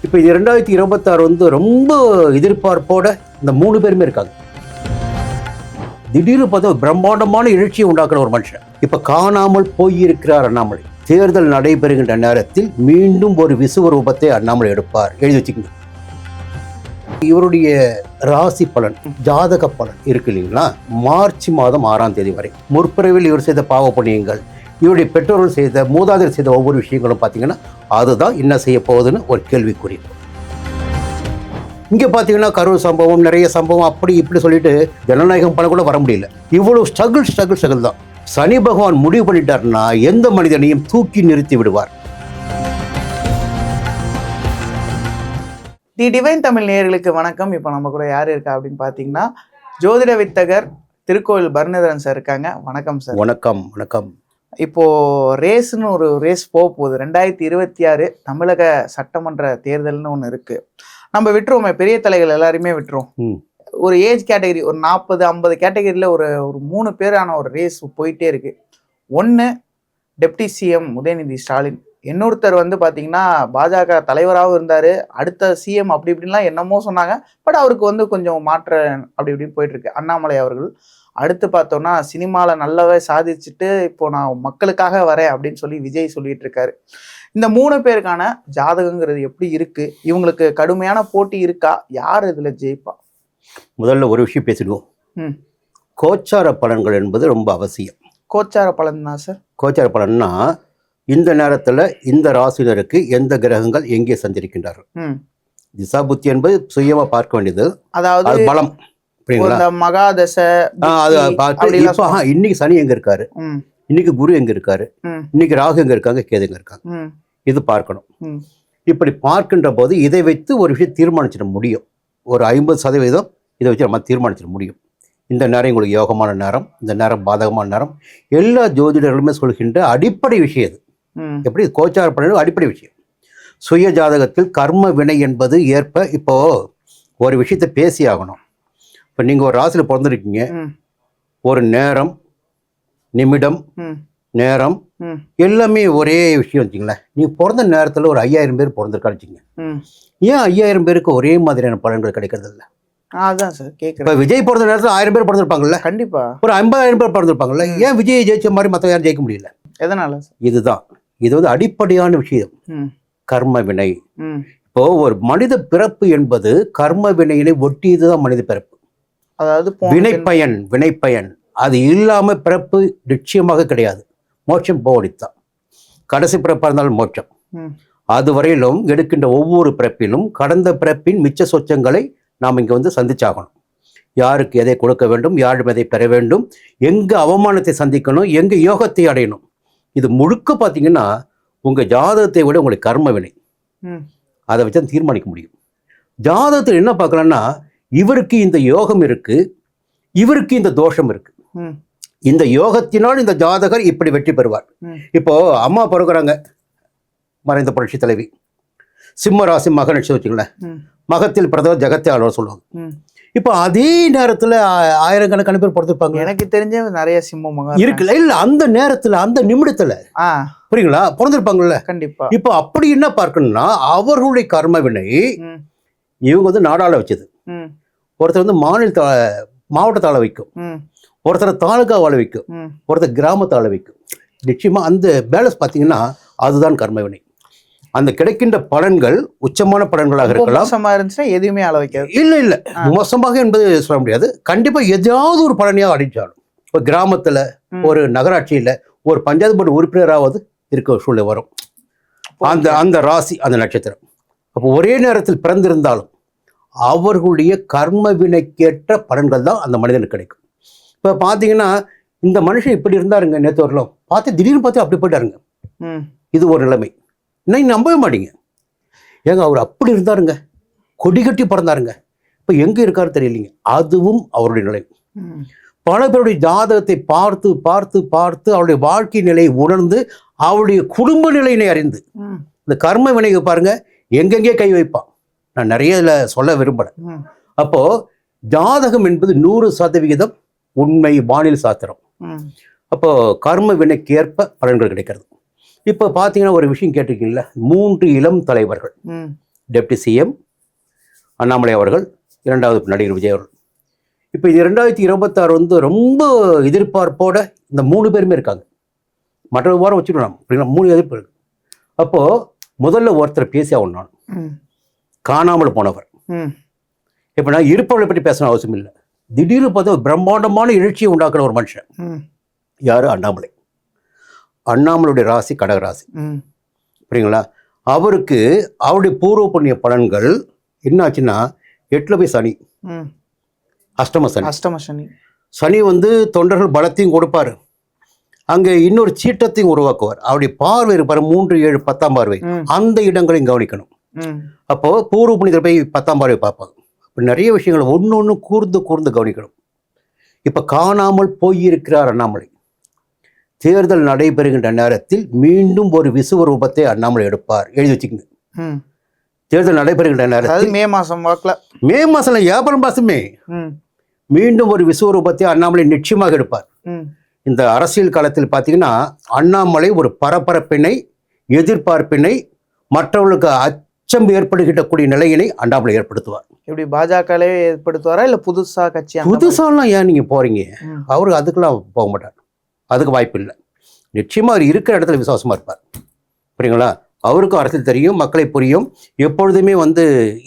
இப்போ இது 2026 வந்து ரொம்ப எதிர்பார்ப்போட இந்த 3 பேருமே இருக்காங்க. திடீர்னு பார்த்தா பிரம்மாண்டமான எழுச்சியை உண்டாக்குற ஒரு மனுஷன் இப்ப காணாமல் போயிருக்கிறார் அண்ணாமலை. தேர்தல் நடைபெறுகின்ற நேரத்தில் மீண்டும் ஒரு விசுவரூபத்தை அண்ணாமலை எடுப்பார். எழுதி வச்சுக்கோங்க. இவருடைய ராசி பலன், ஜாதக பலன் இருக்கு இல்லைங்களா, மார்ச் மாதம் 6ஆம் தேதி வரை முற்பிறவில் இவர் செய்த பாவ புண்ணியங்கள், இவருடைய பெற்றோர்கள் செய்த, மூதாதையர் செய்த ஒவ்வொரு விஷயங்களும் பார்த்தீங்கன்னா அதுதான் என்ன செய்ய போகுதுன்னு ஒரு கேள்விக்குறி. இங்கே பார்த்தீங்கன்னா கரூர் சம்பவம், நிறைய சம்பவம், அப்படி இப்படி சொல்லிட்டு ஜனநாயகம் பல கூட வர முடியல. இவ்வளவு ஸ்ட்ரகிள் தான். சனி பகவான் முடிவு பண்ணிட்டாருன்னா எந்த மனிதனையும் தூக்கி நிறுத்தி விடுவார். தி டிவைன் தமிழ் நேயர்களுக்கு வணக்கம். இப்போ நம்ம கூட யார் இருக்கா அப்படின்னு பார்த்தீங்கன்னா ஜோதிட வித்தகர் திருக்கோயில் பரணிதரன் சார் இருக்காங்க. வணக்கம் சார். வணக்கம். வணக்கம். இப்போ ரேஸ்னு ஒரு ரேஸ் போகுது. 2026 தமிழக சட்டமன்ற தேர்தல்னு ஒன்று இருக்கு. நம்ம விட்டுருவோமே, பெரிய தலைகள் எல்லாருமே விட்டுருவோம். ஒரு ஏஜ் கேட்டகரி, ஒரு 40-50 கேட்டகரியில் ஒரு 3 பேரான ஒரு ரேஸ் போயிட்டே இருக்கு. ஒன்று டெப்டி சிஎம் உதயநிதி ஸ்டாலின், இன்னொருத்தர் வந்து பார்த்தீங்கன்னா பாஜக தலைவராகவும் இருந்தார், அடுத்த சிஎம் அப்படி இப்படின்லாம் என்னமோ சொன்னாங்க. பட் அவருக்கு வந்து கொஞ்சம் மாற்ற அப்படி இப்படின்னு போயிட்டுருக்கு அண்ணாமலை அவர்கள். அடுத்து பார்த்தோன்னா சினிமாவில் நல்லாவே சாதிச்சுட்டு இப்போ நான் மக்களுக்காக வரேன் அப்படின்னு சொல்லி விஜய் சொல்லிட்டு இருக்காரு. இந்த 3 பேருக்கான ஜாதகங்கிறது எப்படி இருக்கு? இவங்களுக்கு கடுமையான போட்டி இருக்கா? யார் இதில் ஜெயிப்பா? முதல்ல ஒரு விஷயம் பேசிடுவோம். கோச்சார பலன்கள் என்பது ரொம்ப அவசியம். கோச்சார பலன் தான் சார். கோச்சார பலன்னா இந்த நேரத்தில் இந்த ராசினருக்கு எந்த கிரகங்கள் எங்கே சஞ்சரிக்கின்றார்கள். திசா புத்தி என்பது சுயமா பார்க்க வேண்டியது, அதாவது பலம். மகாதசை இன்னைக்கு சனி எங்க இருக்காரு, இன்னைக்கு குரு எங்க இருக்காரு, இன்னைக்கு ராகு எங்க இருக்காங்க, கேது எங்க இருக்காங்க, இது பார்க்கணும். இப்படி பார்க்கின்ற போது இதை வைத்து ஒரு விஷயம் தீர்மானிச்சிட முடியும். ஒரு 50% இதை வச்சு நம்ம தீர்மானிச்சிட முடியும். இந்த நேரம் உங்களுக்கு யோகமான நேரம், இந்த நேரம் பாதகமான நேரம், எல்லா ஜோதிடர்களுமே சொல்கின்ற அடிப்படை விஷயம் இது. எப்படி கோச்சார பலன் அடிப்படை விஷயம். சுய ஜாதகத்தில் கர்ம வினை என்பது ஏற்ப இப்போ ஒரு விஷயத்தை பேசி ஆகணும். இப்போ நீங்கள் ஒரு ராசியில் பிறந்திருக்கீங்க, ஒரு நேரம், நிமிடம், நேரம் எல்லாமே ஒரே விஷயம் வச்சுங்களேன். நீங்கள் பிறந்த நேரத்தில் ஒரு 5000 பேர் பிறந்திருக்கான்னு வச்சுங்க. ஏன் 5000 பேருக்கு ஒரே மாதிரியான பலன்கள் கிடைக்கிறது இல்லை? அதான் சார் கேட்குறேன். இப்போ விஜய் பிறந்த நேரத்தில் 1000 பேர் பிறந்திருப்பாங்கல்ல, கண்டிப்பா ஒரு 50,000 பேர் பிறந்திருப்பாங்கல்ல. ஏன் விஜய் ஜெயிச்ச மாதிரி மற்ற யாரும் ஜெயிக்க முடியல? எதனால? இதுதான், இது வந்து அடிப்படையான விஷயம், கர்ம வினை. இப்போ ஒரு மனித பிறப்பு என்பது கர்ம வினையினை ஒட்டியதுதான் மனித பிறப்பு. அதாவது வினைப்பயன் அது இல்லாம பிறப்பு நிச்சயமாக கிடையாது. மோட்சம் போடித்தான். கடைசி பிறப்பா இருந்தாலும் மோட்சம். அதுவரையிலும் எடுக்கின்ற ஒவ்வொரு பிறப்பிலும் கடந்த பிறப்பின் மிச்ச சொச்சங்களை நாம் இங்க வந்து சந்திச்சாகணும். யாருக்கு எதை கொடுக்க வேண்டும், யாரும் எதை பெற வேண்டும், எங்க அவமானத்தை சந்திக்கணும், எங்க யோகத்தை அடையணும், இது முழுக்க பார்த்தீங்கன்னா உங்க ஜாதகத்தை விட உங்களுக்கு கர்ம வினை. அதை வச்சு தீர்மானிக்க முடியும். ஜாதகத்தில் என்ன பார்க்கலாம்னா, இவருக்கு இந்த யோகம் இருக்கு, இவருக்கு இந்த தோஷம் இருக்கு. இந்த யோகத்தினால் இந்த ஜாதகர் இப்படி வெற்றி பெறுவார். இப்போ அம்மா பிறகுறாங்க, மறைந்த புரட்சி தலைவி, சிம்ம ராசி மக நட்சத்திரம் வச்சுங்களேன். மகத்தில் பிறந்தவர் ஜெகத்தை ஆளுவர் சொல்லுவாங்க. இப்போ அதே நேரத்தில் ஆயிரக்கணக்கான பேர் பிறந்திருப்பாங்க. எனக்கு தெரிஞ்ச நிறைய சிம்ம மகன் இருக்குல்ல. இல்லை, அந்த நேரத்தில் அந்த நிமிடத்தில் புரியுங்களா பிறந்திருப்பாங்கல்ல. கண்டிப்பா. இப்போ அப்படி என்ன பார்க்கணும்னா, அவர்களுடைய கர்ம வினை இவங்க வந்து நாடாள வச்சது. ஒருத்தர் வந்து மாவட்டத்தாள வைக்கும், ஒருத்தர் தாலுகா வாழ வைக்கும், ஒருத்தர் கிராமத்தாள வைக்கும். நிச்சயமா அந்த பேலன்ஸ் பார்த்தீங்கன்னா அதுதான் கர்மவினை. அந்த கிடைக்கின்ற பலன்கள் உச்சமான பலன்களாக இருக்கலாம். மோசமா இருந்துச்சுன்னா எதுவுமே அள வைக்காது. இல்லை மோசமாக என்பது சொல்ல முடியாது. கண்டிப்பா ஏதாவது ஒரு பலனையாக அடிச்சாலும். இப்போ கிராமத்துல, ஒரு நகராட்சியில ஒரு பஞ்சாயத்து போர்டு உறுப்பினராவது இருக்க சூழ்நிலை வரும். அந்த ராசி, அந்த நட்சத்திரம். அப்போ ஒரே நேரத்தில் பிறந்திருந்தாலும் அவர்களுடைய கர்ம வினைக்கேற்ற பலன்கள் தான் அந்த மனிதனுக்கு கிடைக்கும். இப்போ பார்த்தீங்கன்னா இந்த மனுஷன் இப்படி இருந்தாருங்க, நேற்று வரலாம் பார்த்து திடீர்னு பார்த்து அப்படி போயிட்டாருங்க. இது ஒரு நிலைமை. இன்னும் நம்பவே மாட்டீங்க. ஏங்க அவர் அப்படி இருந்தாருங்க, கொடி கட்டி பிறந்தாருங்க, இப்போ எங்கே இருக்காரு தெரியலைங்க. அதுவும் அவருடைய நிலை. பல பேருடைய ஜாதகத்தை பார்த்து பார்த்து பார்த்து அவருடைய வாழ்க்கை நிலையை உணர்ந்து அவருடைய குடும்ப நிலையினை அறிந்து இந்த கர்ம வினைக்கு பாருங்க எங்கெங்கே கை வைப்பான். நான் நிறைய இதில் சொல்ல விரும்பலை. அப்போ ஜாதகம் என்பது 100% உண்மை, வானில் சாஸ்திரம். அப்போ கர்ம வினைக்கு ஏற்ப பலன்கள் கிடைக்கிறது. இப்போ பார்த்தீங்கன்னா ஒரு விஷயம் கேட்டிருக்கீங்களா, 3 இளம் தலைவர்கள் டெப்டி சிஎம் அண்ணாமலை அவர்கள், இரண்டாவது நடிகர் விஜய் அவர்கள். இப்போ இது 2026 வந்து ரொம்ப எதிர்பார்ப்போட இந்த 3 பேருமே இருக்காங்க. மற்ற வாரம் வச்சுக்கலாம், 3 எதிர்ப்பு இருக்கு. அப்போது முதல்ல ஒருத்தர் பேசி ஆகணும். நான் காணாமல் போனவர். இப்போ நான் இருப்பவர்களை பற்றி பேசணும் அவசியம் இல்லை. திடீர்னு பார்த்தா பிரம்மாண்டமான எழுச்சியை உண்டாக்குற ஒரு மனுஷன் யார்? அண்ணாமலை. அண்ணாமலையுடைய ராசி கடகராசி. புரியுங்களா? அவருக்கு அவருடைய பூர்வ புண்ணிய பலன்கள் என்னாச்சுன்னா 8ல் போய் சனி, அஷ்டம சனி. சனி வந்து தொண்டர்கள் பலத்தையும் கொடுப்பாரு, அங்கே இன்னொரு சீட்டத்தையும் உருவாக்குவார். அவருடைய பார்வை இருப்பார் 3, 7, 10ஆம் பார்வை. அந்த இடங்களையும் கவனிக்கணும். அப்போ பூர்வ புண்ணியத்தில் போய் 10ஆம் பார்வை பார்ப்பாங்க. இப்போ நிறைய விஷயங்கள் ஒன்று கூர்ந்து கவனிக்கணும். இப்போ காணாமல் போயிருக்கிறார் அண்ணாமலை. தேர்தல் நடைபெறுகின்ற நேரத்தில் மீண்டும் ஒரு விசுவரூபத்தை அண்ணாமலை எடுப்பார். எழுதி வச்சுக்கோங்க. தேர்தல் நடைபெறுகின்ற நேரத்தில் மே மாசம் ஏப்ரல் மாசமே மீண்டும் ஒரு விசுவரூபத்தை அண்ணாமலை நிச்சயமாக எடுப்பார். இந்த அரசியல் காலத்தில் பார்த்தீங்கன்னா அண்ணாமலை ஒரு பரபரப்பினை, எதிர்பார்ப்பினை, மற்றவர்களுக்கு அச்சம் ஏற்படுகின்றக்கூடிய நிலையினை அண்ணாமலை ஏற்படுத்துவார். எப்படி பாஜகவே ஏற்படுத்துவாரா இல்லை புதுசா கட்சி? புதுசாலாம் ஏன் நீங்கள் போறீங்க? அவரு அதுக்கெல்லாம் போக மாட்டார். அதுக்கு வாய்ப்பு இல்லை. நிச்சயமாக அவர் இருக்கிற இடத்துல விசுவாசமாக இருப்பார். புரியுங்களா? அவருக்கும் அரசியல் தெரியும், மக்களை புரியும். எப்பொழுதுமே வந்து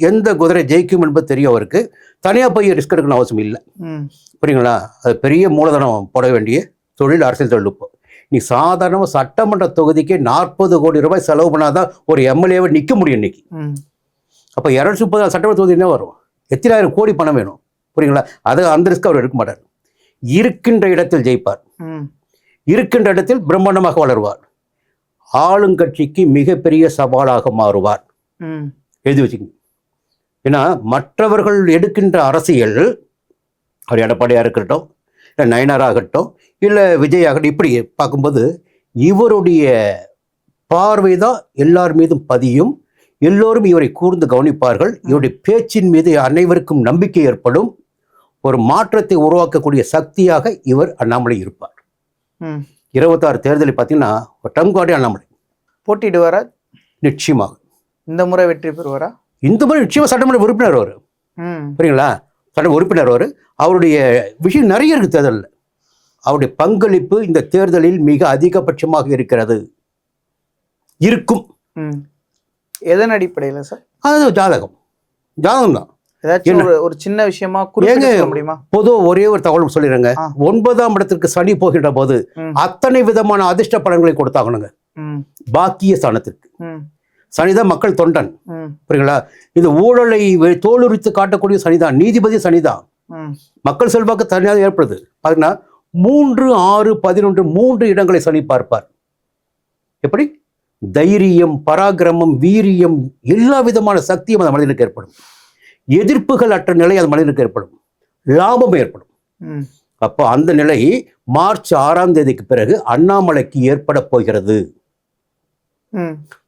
எந்த குதிரை ஜெயிக்கும் என்பது தெரியும் அவருக்கு. தனியாக போய் ரிஸ்க் எடுக்கணும் அவசியம் இல்லை. புரியுங்களா? அது பெரிய மூலதனம் போட வேண்டிய தொழில் அரசியல் தொழில்நுட்பம். நீ சாதாரணமாக சட்டமன்ற தொகுதிக்கு 40 கோடி ரூபாய் செலவு பண்ணாதான் ஒரு எம்எல்ஏவை நிற்க முடியும் இன்னைக்கு. அப்போ 230 சட்டமன்ற தொகுதி என்ன வரும்? எத்தனை ஆயிரம் கோடி பணம் வேணும்? புரியுங்களா? அது அந்த ரிஸ்க் அவர் எடுக்க மாட்டார். இருக்கின்ற இடத்தில் ஜெயிப்பார். இருக்கின்ற இடத்தில் பிரம்மாண்டமாக வளருவார். ஆளுங்கட்சிக்கு மிகப்பெரிய சவாலாக மாறுவார். எழுதி வச்சுக்கோங்க. ஏன்னா மற்றவர்கள் எடுக்கின்ற அரசியல், அவர் எடப்பாடியாக இருக்கட்டும், இல்லை நயனாராகட்டும், இல்லை விஜய் ஆகட்டும், இப்படி பார்க்கும்போது இவருடைய பார்வை தான் எல்லார் மீதும் பதியும். எல்லோரும் இவரை கூர்ந்து கவனிப்பார்கள். இவருடைய பேச்சின் மீது அனைவருக்கும் நம்பிக்கை ஏற்படும். ஒரு மாற்றத்தை உருவாக்கக்கூடிய சக்தியாக இவர் அண்ணாமலை இருப்பார். 26 தேர்தலில் பார்த்தீங்கன்னா ஒரு டம்காடி அண்ணாமலை போட்டிடுவாரா? நிச்சயமாக. இந்த முறை வெற்றி பெறுவாரா? இந்த முறை நிச்சயமாக சட்டமன்ற உறுப்பினர் அவர். புரியுங்களா? சட்ட உறுப்பினர் அவர். அவருடைய விஷயம் நிறைய இருக்கு தேர்தலில். அவருடைய பங்களிப்பு இந்த தேர்தலில் மிக அதிகபட்சமாக இருக்கிறது, இருக்கும். எதன் அடிப்படையில் சார்? அது ஜாதகம் தான். ஏதாச்சும் ஒரு சின்ன விஷயமா குறிப்பிட முடியுமா? பொதுவாக ஒரே ஒரு தகவல் சொல்லிடுறேங்க. 9ஆம் இடத்திற்கு சனி போகின்ற போது அத்தனை விதமான அதிர்ஷ்ட பலன்களை கொடுத்தாகணுங்க. பாக்கிய ஸ்தானத்திற்கு சனிதான் மக்கள் தொண்டன். புரியுங்களா? இது ஊழலை தோலுரித்து காட்டக்கூடிய சனிதான், நீதிபதி சனிதான். மக்கள் செல்வாக்கு தனியாக ஏற்படுது. பார்த்தீங்கன்னா 3, 6, 11 3 இடங்களை சனி பார்ப்பார். எப்படி? தைரியம், பராக்கிரமம், வீரியம், எல்லா விதமான சக்தியும் அந்த மனிதனுக்கு ஏற்படும். எதிர்ப்புகள் அற்ற நிலை அந்த மனிதனுக்கு ஏற்படும். லாபம் ஏற்படும். அப்போ அந்த நிலை மார்ச் 6ஆம் தேதிக்கு பிறகு அண்ணாமலைக்கு ஏற்பட போகிறது.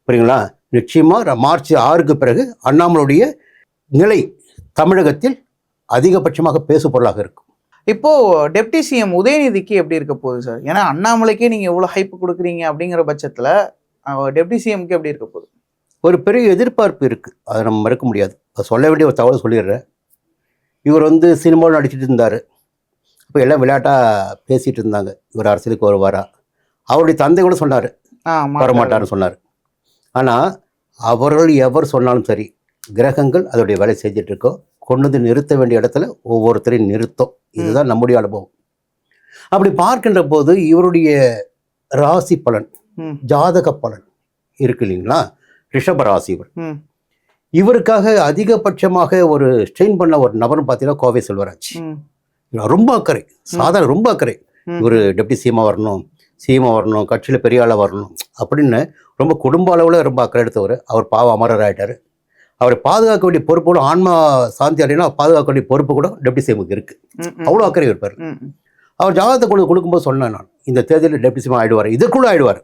புரியுங்களா? நிச்சயமா மார்ச் 6க்கு பிறகு அண்ணாமலையுடைய நிலை தமிழகத்தில் அதிகபட்சமாக பேசு பொருளாக இருக்கும். இப்போ டெப்டி சிஎம் உதயநிதிக்கு எப்படி இருக்க போகுது சார்? ஏன்னா அண்ணாமலைக்கே நீங்க எவ்வளவு ஹைப் கொடுக்குறீங்க அப்படிங்கிற பட்சத்துல டெப்டி சிஎம்க்கு எப்படி இருக்க போகுது? ஒரு பெரிய எதிர்பார்ப்பு இருக்குது, அதை நம்ம மறுக்க முடியாது. அதை சொல்ல வேண்டிய ஒரு தகவல் சொல்லிடுறேன். இவர் வந்து சினிமாவில் நடிச்சிட்டு இருந்தார். இப்போ எல்லாம் விளையாட்டாக பேசிகிட்டு இருந்தாங்க, இவர் அரசியலுக்கு வருவாரா. அவருடைய தந்தை கூட சொன்னார் வரமாட்டார்னு சொன்னார். ஆனால் அவர்கள் எவர் சொன்னாலும் சரி, கிரகங்கள் அதோடைய வேலை செஞ்சிட்ருக்கோம். கொண்டு வந்து நிறுத்த வேண்டிய இடத்துல ஒவ்வொருத்தரையும் நிறுத்தம். இதுதான் நம்முடைய அனுபவம். அப்படி பார்க்கின்ற போது இவருடைய ராசி பலன், ஜாதக பலன் இருக்கு இல்லைங்களா? ரிஷப ராசி இவருக்காக அதிகபட்சமாக ஒரு ஸ்ட்ரெயின் பண்ண ஒரு நபர்னு பார்த்தீங்கன்னா கோவை செல்வராஜ். ரொம்ப அக்கறை, சாதாரண ரொம்ப அக்கறை. இவர் டெப்டி சிஎம்மா வரணும், கட்சியில் பெரிய ஆளாக வரணும் அப்படின்னு ரொம்ப குடும்ப அளவில் ரொம்ப அக்கறை எடுத்தவர். அவர் பாவ அமரர் ஆகிட்டார். அவரை பாதுகாக்க வேண்டிய பொறுப்பு கூட, ஆன்மா சாந்தி அடையினா பாதுகாக்க வேண்டிய பொறுப்பு கூட டெப்டி சிஎம்முக்கு இருக்குது. அவ்வளோ அக்கறை இருப்பார். அவர் ஜாதகத்தை கொடுக்கும்போது சொன்னேன், நான் இந்த தேர்தலில் டெப்டி சிஎம் ஆகிடுவார், இதற்குள்ளே ஆகிடுவார்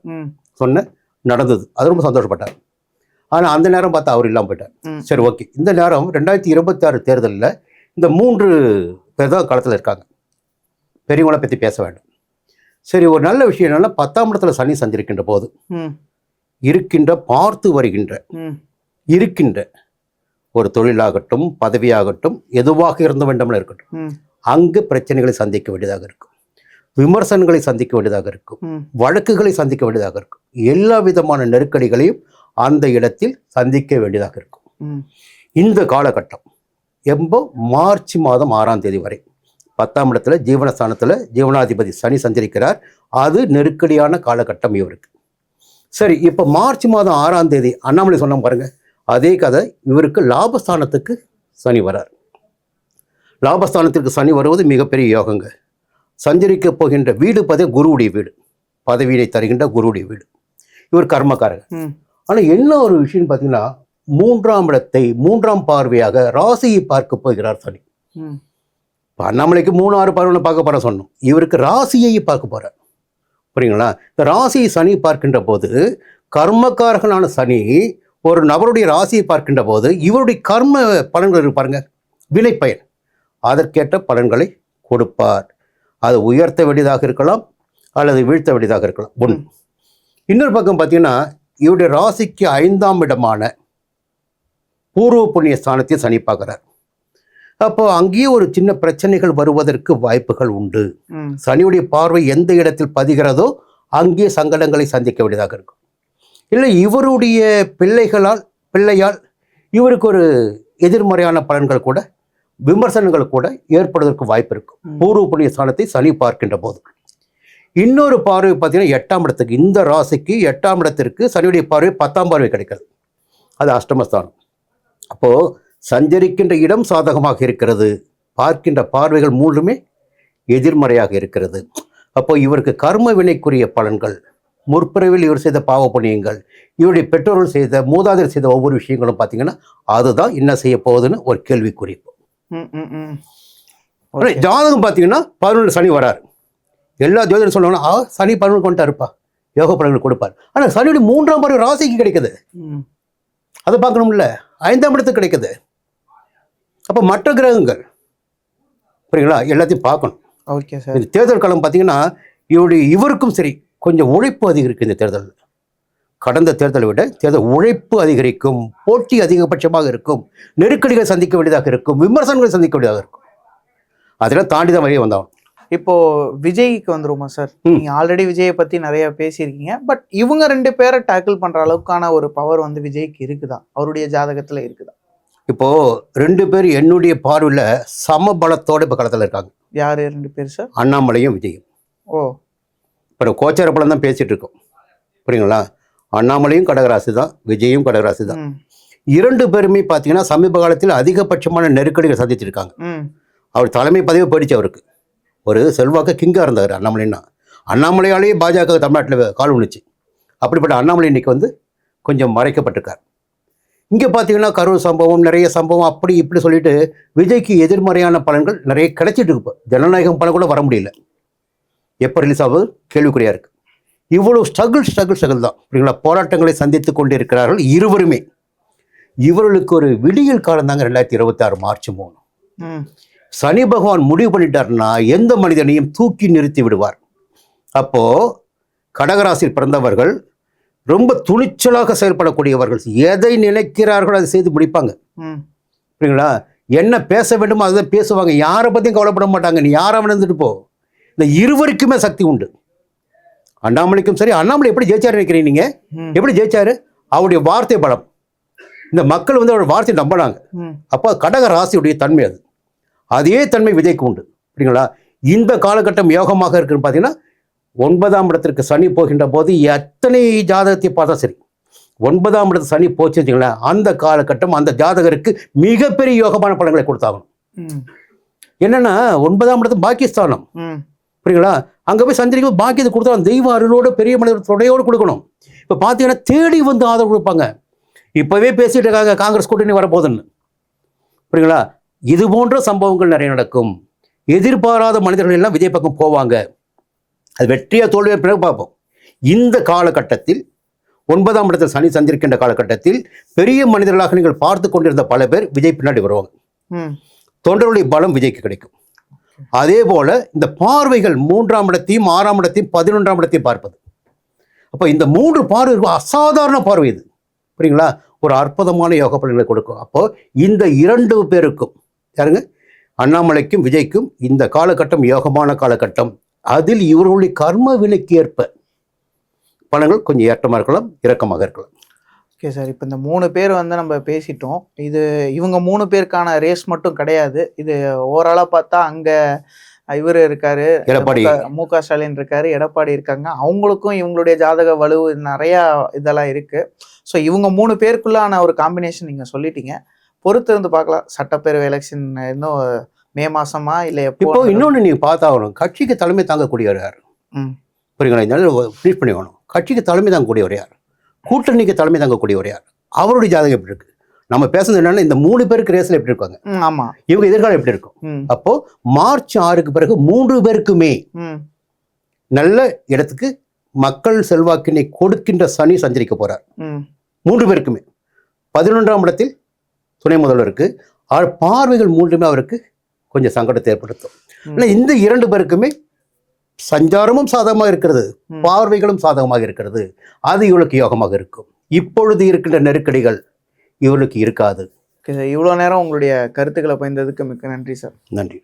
சொன்னேன். நடந்தது. அது ரொம்ப சந்தோஷப்பட்டார். ஆனால் அந்த நேரம் பார்த்தா அவர் இல்லாமல் போயிட்டார். சரி, ஓகே. இந்த நேரம் 2026 தேர்தலில் இந்த 3 பேர் தான் களத்தில் இருக்காங்க. பெரியவங்களை பற்றி பேச வேண்டும். சரி, ஒரு நல்ல விஷயம் என்னன்னா 10ஆம் இடத்துல சனி சந்திருக்கின்ற போது இருக்கின்ற பார்த்து வருகின்ற ஒரு தொழிலாகட்டும், பதவியாகட்டும், எதுவாக இருந்த வேண்டும்னு இருக்கட்டும், அங்கு பிரச்சனைகளை சந்திக்க வேண்டியதாக இருக்கும், விமர்சனங்களை சந்திக்க வேண்டியதாக இருக்கும், வழக்குகளை சந்திக்க வேண்டியதாக இருக்கும், எல்லா விதமான நெருக்கடிகளையும் அந்த இடத்தில் சந்திக்க வேண்டியதாக இருக்கும். இந்த காலகட்டம் எப்போ மார்ச் மாதம் 6ஆம் தேதி வரை 10ஆம் இடத்துல ஜீவனஸ்தானத்தில் ஜீவனாதிபதி சனி சஞ்சரிக்கிறார். அது நெருக்கடியான காலகட்டம் இவருக்கு. சரி, இப்போ மார்ச் மாதம் 6ஆம் தேதி அண்ணாமலை சொன்ன பாருங்க, அதே கதை இவருக்கு லாபஸ்தானத்துக்கு சனி வரார். லாபஸ்தானத்திற்கு சனி வருவது மிகப்பெரிய யோகங்க. சஞ்சரிக்க போகின்ற வீடு குருவுடைய வீடு, பதவியினை தருகின்ற குருவுடைய வீடு. இவர் கர்மக்காரங்க. ஆனால் என்ன ஒரு விஷயம் பார்த்தீங்கன்னா, 3ஆம் இடத்தை 3ஆம் பார்வையாக ராசியை பார்க்க போகிறார் சனி. இப்போ அண்ணாமலைக்கு 3, 6 பார்வையை பார்க்க போற சொன்னோம், இவருக்கு ராசியை பார்க்க போறார். புரியுங்களா? இந்த ராசியை சனி பார்க்கின்ற போது, கர்மக்காரகனான சனி ஒரு நபருடைய ராசியை பார்க்கின்ற போது இவருடைய கர்ம பலன்கள் இருப்பாருங்க, வினைப்பயன், அதற்கேற்ற பலன்களை கொடுப்பார். அது உயர்த்த வேண்டியதாக இருக்கலாம் அல்லது வீழ்த்த வேண்டியதாக இருக்கலாம். ஒன்று. இன்னொரு பக்கம் பார்த்தீங்கன்னா, இவருடைய ராசிக்கு 5ஆம் இடமான பூர்வ புண்ணிய ஸ்தானத்தை சனி பார்க்கிறார். அப்போ அங்கேயே ஒரு சின்ன பிரச்சனைகள் வருவதற்கு வாய்ப்புகள் உண்டு. சனியுடைய பார்வை எந்த இடத்தில் பதிகிறதோ அங்கே சங்கடங்களை சந்திக்க வேண்டியதாக இருக்கும். இல்லை இவருடைய பிள்ளையால் இவருக்கு ஒரு எதிர்மறையான பலன்கள் கூட, விமர்சனங்கள் கூட ஏற்படுவதற்கு வாய்ப்பு இருக்கும், பூர்வ புண்ணிய ஸ்தானத்தை சனி பார்க்கின்ற போது. இன்னொரு பார்வை பார்த்தீங்கன்னா 8ஆம் இடத்துக்கு, இந்த ராசிக்கு 8ஆம் இடத்திற்கு சனியுடைய பார்வை 10ஆம் பார்வை கிடைக்கிறது. அது அஷ்டமஸ்தானம். அப்போது சஞ்சரிக்கின்ற இடம் சாதகமாக இருக்கிறது, பார்க்கின்ற பார்வைகள் மூன்றுமே எதிர்மறையாக இருக்கிறது. அப்போ இவருக்கு கர்ம வினைக்குரிய பலன்கள், முற்பிறவில் இவர் செய்த பாவ புண்ணியங்கள், இவருடைய பெற்றோர்கள் செய்த, மூதாதையர் செய்த ஒவ்வொரு விஷயங்களும் பார்த்தீங்கன்னா அதுதான் என்ன செய்ய போகுதுன்னு ஒரு கேள்விக்குறி. ஜாதகம் பார்த்தீங்கன்னா 11 சனி வராரு. எல்லா ஜோதிடரும் சொல்லுவாங்கன்னா சனி 11 கொண்டு இருப்பா, யோக பலன்கள் கொடுப்பார். ஆனால் சனியுடைய 3ஆம் பார்வை ராசிக்கு கிடைக்குது, அதை பார்க்கணும்ல. 5ஆம் இடத்துக்கு கிடைக்குது. அப்போ மற்ற கிரகங்கள், புரியுங்களா, எல்லாத்தையும் பார்க்கணும். Okay sir. இந்த தேர்தல் காலம் பார்த்தீங்கன்னா இவருக்கும் சரி கொஞ்சம் உழைப்பு அதிகரிக்கும். இந்த தேர்தல் கடந்த தேர்தலை விட தேர்தல் உழைப்பு அதிகரிக்கும், போட்டி அதிகபட்சமாக இருக்கும், நெருக்கடிகள் சந்திக்க வேண்டியதாக இருக்கும், விமர்சனங்களை சந்திக்க வேண்டியதாக இருக்கும். அதெல்லாம் தாண்டி தான் வரையே வந்தாலும். இப்போ விஜய்க்கு வந்துருமா சார்? நீங்க ஆல்ரெடி விஜயை பத்தி நிறைய பேசியிருக்கீங்க. பட் இவங்க 2 பேரை டேக்கிள் பண்ற அளவுக்கான ஒரு பவர் வந்து விஜய்க்கு இருக்குதா? அவருடைய ஜாதகத்துல இருக்குதா? இப்போ 2 பேர் என்னுடைய பார்வையில் சமபலத்தோட இப்போ களத்தில் இருக்காங்க. யாரு 2 பேர் சார்? அண்ணாமலையும் விஜயும். ஓ, இப்போ கோச்சார பலம் தான் பேசிட்டு இருக்கோம், புரியுங்களா? அண்ணாமலையும் கடகராசி தான், விஜயும் கடகராசி தான். 2 பேருமே பார்த்தீங்கன்னா சமீப காலத்தில் அதிகபட்சமான நெருக்கடிகள் சந்திச்சிருக்காங்க. அவர் தலைமை பதவி போயிடுச்சு. அவருக்கு ஒரு செல்வாக்கு கிங்காக இருந்தார் அண்ணாமலைன்னா. அண்ணாமலையாலேயே பாஜக தமிழ்நாட்டில் கால் விழுந்துச்சு. அப்படிப்பட்ட அண்ணாமலை இன்னைக்கு வந்து கொஞ்சம் மறைக்கப்பட்டிருக்கார். இங்கே பார்த்தீங்கன்னா கரூர் சம்பவம், நிறைய சம்பவம், அப்படி இப்படி சொல்லிட்டு விஜய்க்கு எதிர்மறையான பலன்கள் நிறைய கிடைச்சிட்டு இருக்கு. ஜனநாயகம் பலன் கூட வர முடியல. எப்போ ரிலீஸ் ஆகுது கேள்விக்குறியாக இருக்குது. இவ்வளோ ஸ்ட்ரகிள் தான், புரியுங்களா? போராட்டங்களை சந்தித்து கொண்டு இருக்கிறார்கள் இருவருமே. இவர்களுக்கு ஒரு விடியல் காலம் தாங்க 2026 மார்ச் 3. சனி பகவான் முடிவு பண்ணிட்டார்னா எந்த மனிதனையும் தூக்கி நிறுத்தி விடுவார். அப்போ கடகராசியில் பிறந்தவர்கள் ரொம்ப துணிச்சலாக செயல்படக்கூடியவர்கள், எதை நினைக்கிறார்களோ அதை செய்து முடிப்பாங்க, புரியுங்களா? என்ன பேச வேண்டுமோ அதுதான் பேசுவாங்க, யாரை பற்றியும் கவலைப்பட மாட்டாங்க. நீ யாரை வந்துட்டு போ. இந்த இருவருக்குமே சக்தி உண்டு. அண்ணாமலைக்கும் சரி. அண்ணாமலை எப்படி ஜெயிச்சாரு நினைக்கிறீங்க நீங்க? எப்படி ஜெயிச்சாரு? அவருடைய வார்த்தை பலம். இந்த மக்கள் வந்து அவருடைய வார்த்தையை நம்பினாங்க. அப்போ கடக ராசியுடைய தன்மை அது. அதே தன்மை விஜய்க்கு உண்டு, புரியுங்களா? இந்த காலகட்டம் யோகமாக இருக்குன்னு பார்த்தீங்கன்னா 9ஆம் இடத்திற்கு சனி போகின்ற போது எத்தனை ஜாதகத்தை பார்த்தா சரி, 9ஆம் இடத்து சனி போச்சு வச்சுங்களேன், அந்த காலகட்டம் அந்த ஜாதகருக்கு மிகப்பெரிய யோகமான பலன்களை கொடுத்தாகணும். என்னன்னா 9ஆம் இடத்து பாக்கியஸ்தானம், புரியுங்களா? அங்கே போய் சஞ்சரிக்கும் பாக்கியத்தை கொடுத்தா தெய்வ அருளோட பெரிய மனிதர் தொடையோடு கொடுக்கணும். இப்போ பார்த்தீங்கன்னா தேடி வந்து ஆதரவு கொடுப்பாங்க. இப்போவே பேசிட்டு இருக்காங்க காங்கிரஸ் கூட்டணி வரப்போகுதுன்னு, புரியுங்களா? இது போன்ற சம்பவங்கள் நிறைய நடக்கும். எதிர்பாராத மனிதர்கள் எல்லாம் விஜய் பக்கம் போவாங்க. அது வெற்றியா தோல்வியா பிறகு பார்ப்போம். இந்த காலகட்டத்தில் 9ஆம் இடத்தில் சனி சந்திருக்கின்ற காலகட்டத்தில் பெரிய மனிதர்களாக நீங்கள் பார்த்து கொண்டிருந்த பல பேர் விஜய் பின்னாடி வருவாங்க. தொண்டர்களுடைய பலம் விஜய்க்கு கிடைக்கும். அதே போல இந்த பார்வைகள் 3ஆம் இடத்தையும் 6ஆம் இடத்தையும் 11ஆம் இடத்தையும் பார்ப்பது. அப்போ இந்த 3 பார்வை அசாதாரண பார்வை இது, புரியுங்களா? ஒரு அற்புதமான யோக பலன்களை கொடுக்கும். அப்போ இந்த 2 பேருக்கும் யாருங்க, அண்ணாமலைக்கும் விஜய்க்கும் இந்த காலகட்டம் யோகமான காலகட்டம். அதில் இவர்களுடைய கர்ம வினைக்கு ஏற்ப பலன்கள் கொஞ்சம் ஏற்றமாக இருக்கலாம், இறக்கமாக இருக்கலாம். ஓகே சார், இப்போ இந்த 3 பேர் வந்து நம்ம பேசிட்டோம். இவங்க 3 பேருக்கான ரேஸ் மட்டும் கிடையாது. இது ஓவராலாக பார்த்தா அங்கே இவர் இருக்காரு, எடப்பாடி, மு.க. ஸ்டாலின் இருக்காரு, எடப்பாடி இருக்காங்க. அவங்களுக்கும் இவங்களுடைய ஜாதக வலு நிறையா இதெல்லாம் இருக்கு. ஸோ இவங்க 3 பேருக்குள்ளான ஒரு காம்பினேஷன் நீங்கள் சொல்லிட்டீங்க. பொறுத்து இருந்து பார்க்கலாம். சட்டப்பேரவை எலெக்ஷன் இன்னும் மே மாசமா இல்லை எப்போ? இப்போ இன்னொன்று நீங்கள் பார்த்தாகணும், கட்சிக்கு தலைமை தாங்கக்கூடியவர் யார்? புரியுங்களா? இதனால ப்ளீட் பண்ணிக்கணும். கட்சிக்கு தலைமை தாங்கக்கூடியவர் யார்? கூட்டணிக்கு தலைமை தாங்கக்கூடியவர் யார்? அவருடைய ஜாதகம் எப்படி இருக்கு? நம்ம பேசுறது என்னன்னா, இந்த 3 பேருக்கு ரேஸ்ல எப்படி இருக்காங்க, ஆமா, இவங்க எதிர்காலம் எப்படி இருக்கும்? அப்போ மார்ச் 6க்கு பிறகு 3 பேருக்குமே நல்ல இடத்துக்கு மக்கள் செல்வாக்கினை கொடுக்கின்ற சனி சஞ்சரிக்க போறார். 3 பேருக்குமே 11ஆம் இடத்தில் துணை முதல்வருக்கு பார்வைகள் 3மே அவருக்கு கொஞ்சம் சங்கடத்தை ஏற்படுத்தும். ஆனால் இந்த 2 பேருக்குமே சஞ்சாரமும் சாதகமாக இருக்கிறது, பார்வைகளும் சாதகமாக இருக்கிறது. அது இவளுக்கு யோகமாக இருக்கும். இப்பொழுது இருக்கின்ற நெருக்கடிகள் இவளுக்கு இருக்காது. இவ்வளோ நேரம் உங்களுடைய கருத்துக்களை பகிர்ந்ததுக்கு மிக்க நன்றி சார். நன்றி.